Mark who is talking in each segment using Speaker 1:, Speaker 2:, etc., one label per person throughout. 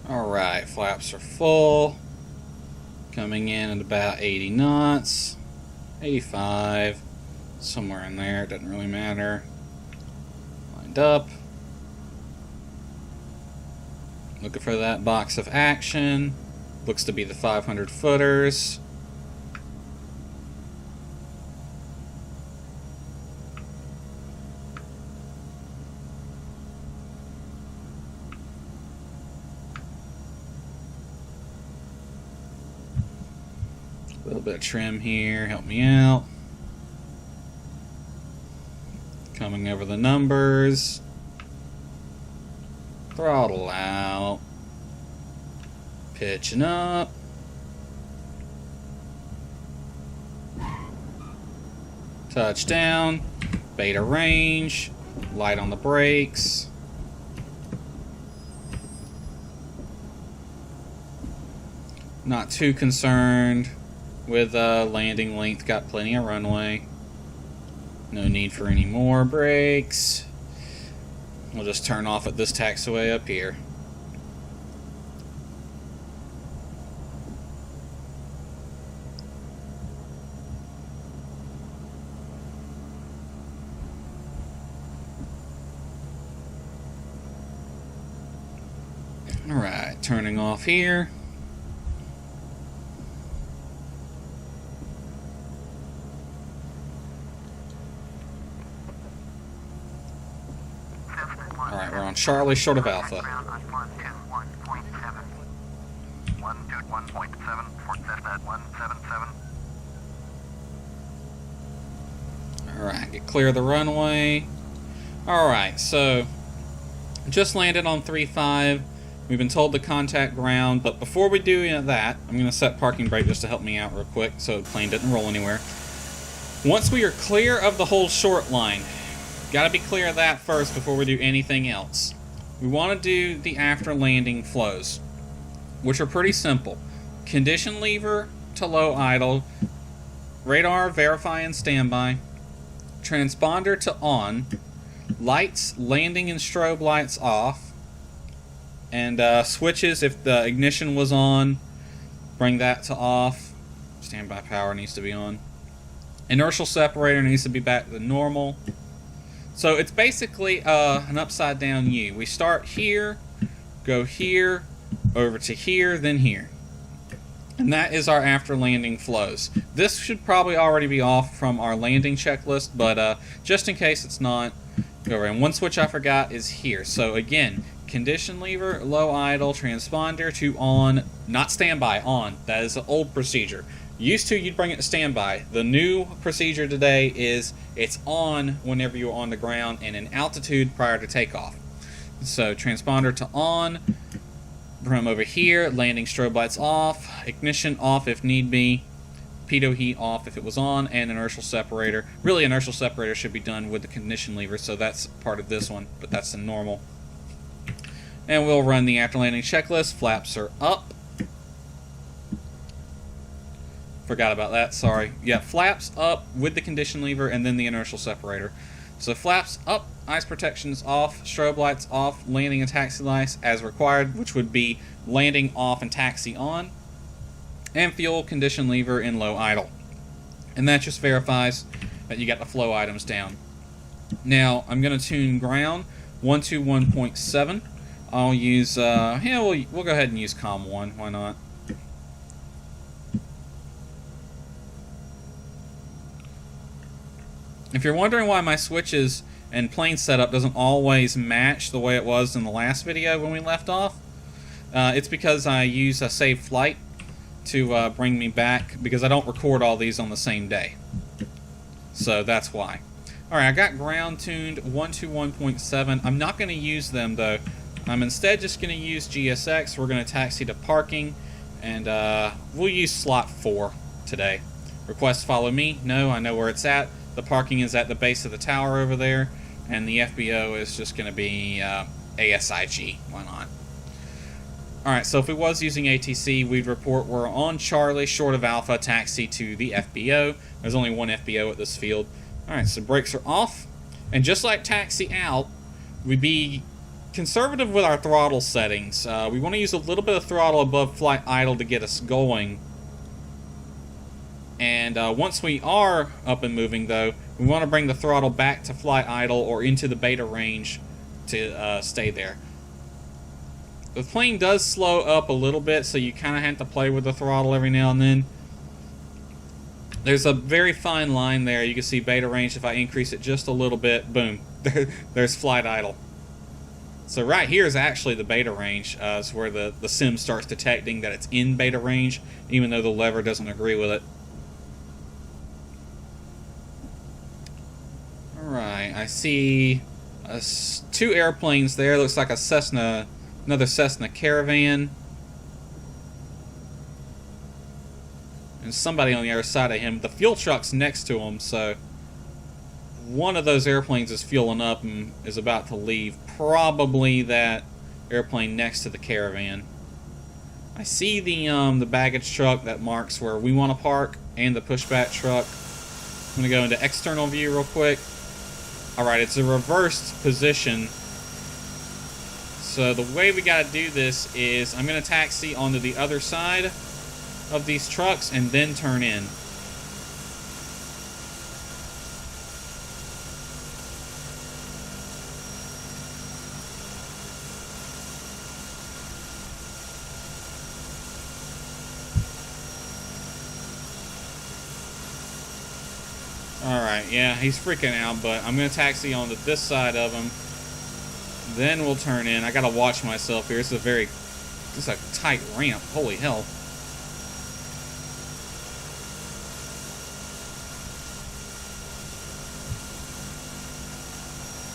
Speaker 1: Alright, flaps are full. Coming in at about 80 knots. 85. Somewhere in there, it doesn't really matter. Lined up. Looking for that box of action. Looks to be the 500 footers. A little bit of trim here, help me out. Coming over the numbers. Throttle out. Pitching up. Touchdown. Beta range. Light on the brakes. Not too concerned with landing length, got plenty of runway. No need for any more brakes. We'll just turn off at this taxiway up here. Alright, turning off here. Alright, we're on Charlie, short of Alpha.
Speaker 2: 121.7 for Cessna 177.
Speaker 1: Alright, get clear of the runway. Alright, so just landed on 3.5. We've been told to contact ground, but before we do any of that, I'm going to set parking brake just to help me out real quick so the plane doesn't roll anywhere. Once we are clear of the whole short line, gotta be clear of that first before we do anything else. We want to do the after landing flows, which are pretty simple. Condition lever to low idle, radar verify and standby, transponder to on, lights, landing and strobe lights off, and switches if the ignition was on, bring that to off. Standby power needs to be on. Inertial separator needs to be back to normal. So it's basically an upside down U. We start here, go here, over to here, then here. And that is our after landing flows. This should probably already be off from our landing checklist, but just in case it's not, go over. And one switch I forgot is here. So again, condition lever, low idle, transponder to on, not standby, on. That is an old procedure. Used to, you'd bring it to standby. The new procedure today is it's on whenever you're on the ground and in altitude prior to takeoff. So transponder to on, from over here, landing strobe lights off, ignition off if need be, pitot heat off if it was on, and inertial separator. Really, inertial separator should be done with the condition lever, so that's part of this one, but that's the normal. And we'll run the after landing checklist. Flaps are up. Forgot about that, sorry. Yeah, flaps up with the condition lever and then the inertial separator. So flaps up, ice protection is off, strobe lights off, landing and taxi lights as required, which would be landing off and taxi on, and fuel, condition lever, in low idle. And that just verifies that you got the flow items down. Now, I'm going to tune ground 121.7. I'll use, yeah, we'll go ahead and use COM 1, why not? If you're wondering why my switches and plane setup doesn't always match the way it was in the last video when we left off, it's because I use a save flight to bring me back, because I don't record all these on the same day. So that's why. Alright, I got ground tuned 121.7. I'm not going to use them though. I'm instead just going to use GSX. We're going to taxi to parking, and we'll use slot 4 today. Request follow me. No, I know where it's at. The parking is at the base of the tower over there, and the FBO is just going to be ASIG. Why not? Alright, so if we was using ATC, we'd report we're on Charlie, short of Alpha, taxi to the FBO. There's only one FBO at this field. Alright, so brakes are off, and just like taxi out, we'd be conservative with our throttle settings. We want to use a little bit of throttle above flight idle to get us going. And once we are up and moving, though, we want to bring the throttle back to flight idle or into the beta range to stay there. The plane does slow up a little bit, so you kind of have to play with the throttle every now and then. There's a very fine line there. You can see beta range. If I increase it just a little bit, boom, there's flight idle. So right here is actually the beta range. It's where the sim starts detecting that it's in beta range, even though the lever doesn't agree with it. Alright, I see 2 airplanes there. Looks like a Cessna, another Cessna Caravan. And somebody on the other side of him. The fuel truck's next to him, so one of those airplanes is fueling up and is about to leave. Probably that airplane next to the Caravan. I see the baggage truck that marks where we want to park, and the pushback truck. I'm going to go into external view real quick. Alright, it's a reversed position. So the way we got to do this is I'm going to taxi onto the other side of these trucks and then turn in. Alright, yeah, he's freaking out, but I'm going to taxi onto this side of him. Then we'll turn in. I got to watch myself here. This is a tight ramp. Holy hell.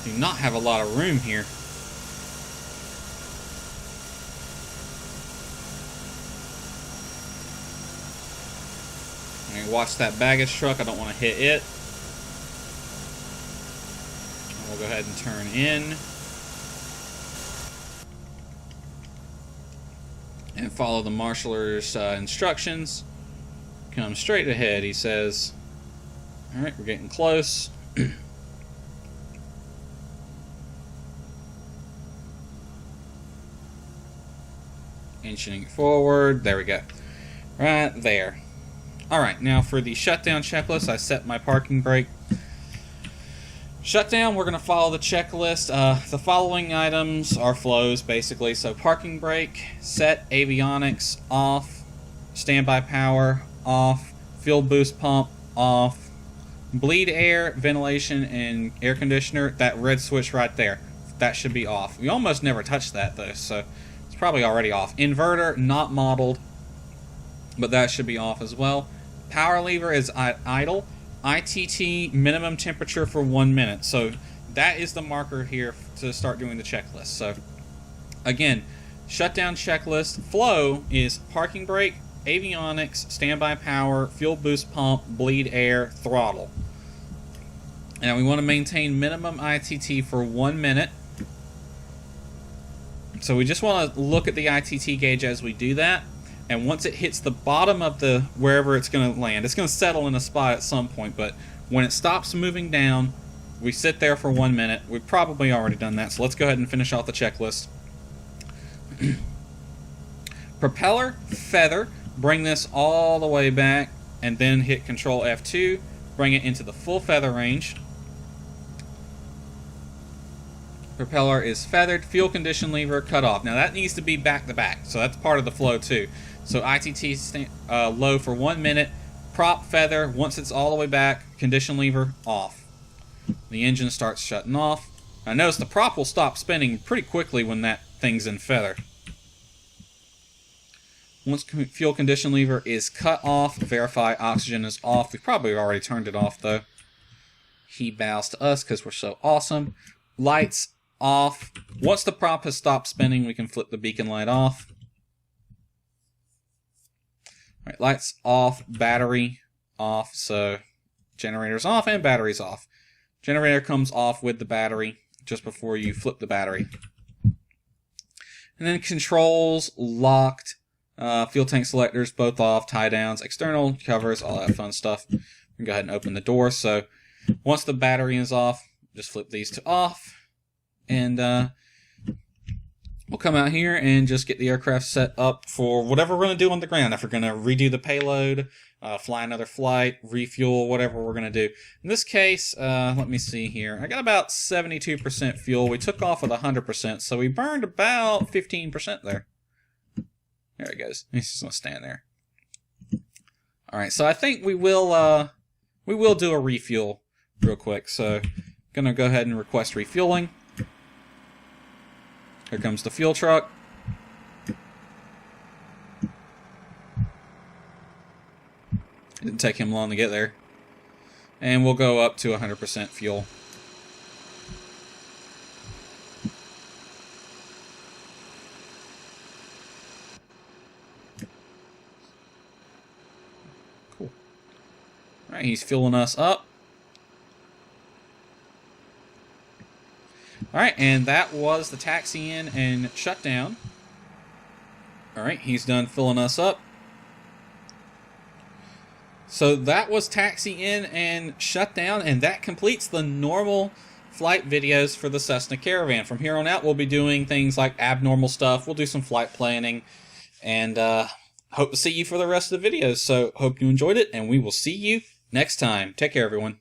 Speaker 1: Do not have a lot of room here. I'm going to watch that baggage truck. I don't want to hit it. We'll go ahead and turn in. And follow the marshaller's instructions. Come straight ahead, he says. Alright, we're getting close. Inching it forward. There we go. Right there. Alright, now for the shutdown checklist, I set my parking brake. Shutdown, we're going to follow the checklist. The following items are flows, basically. So parking brake, set avionics, off. Standby power, off. Fuel boost pump, off. Bleed air, ventilation, and air conditioner, that red switch right there. That should be off. We almost never touched that, though, so it's probably already off. Inverter, not modeled, but that should be off as well. Power lever is idle. ITT, minimum temperature for 1 minute. So that is the marker here to start doing the checklist. So again, shutdown checklist. Flow is parking brake, avionics, standby power, fuel boost pump, bleed air, throttle. Now we want to maintain minimum ITT for 1 minute. So we just want to look at the ITT gauge as we do that. And once it hits the bottom of the wherever it's going to land, it's going to settle in a spot at some point, but when it stops moving down, we sit there for 1 minute. We've probably already done that, so let's go ahead and finish off the checklist. Propeller, feather, bring this all the way back, and then hit Control F2, bring it into the full feather range. Propeller is feathered, fuel condition lever cut off. Now that needs to be back to back, so that's part of the flow too. So ITT low for 1 minute, prop feather, once it's all the way back, condition lever off. The engine starts shutting off. Now notice the prop will stop spinning pretty quickly when that thing's in feather. Once fuel condition lever is cut off, verify oxygen is off. We probably already turned it off though. He bows to us because we're so awesome. Lights off. Once the prop has stopped spinning, we can flip the beacon light off. Alright, lights off, battery off, so generator's off and battery's off. Generator comes off with the battery just before you flip the battery. And then controls locked, fuel tank selectors both off, tie downs, external covers, all that fun stuff. We can go ahead and open the door. So once the battery is off, just flip these to off. And we'll come out here and just get the aircraft set up for whatever we're going to do on the ground. If we're going to redo the payload, fly another flight, refuel, whatever we're going to do. In this case, let me see here. I got about 72% fuel. We took off with 100%, so we burned about 15% there. There it goes. He's just going to stand there. All right, so I think we will do a refuel real quick. So going to go ahead and request refueling. Here comes the fuel truck. It didn't take him long to get there. And we'll go up to 100% fuel. Cool. Alright, he's fueling us up. Alright, and that was the taxi in and shutdown. Alright, he's done filling us up. So that was taxi in and shutdown, and that completes the normal flight videos for the Cessna Caravan. From here on out, we'll be doing things like abnormal stuff. We'll do some flight planning, and hope to see you for the rest of the videos. So hope you enjoyed it, and we will see you next time. Take care, everyone.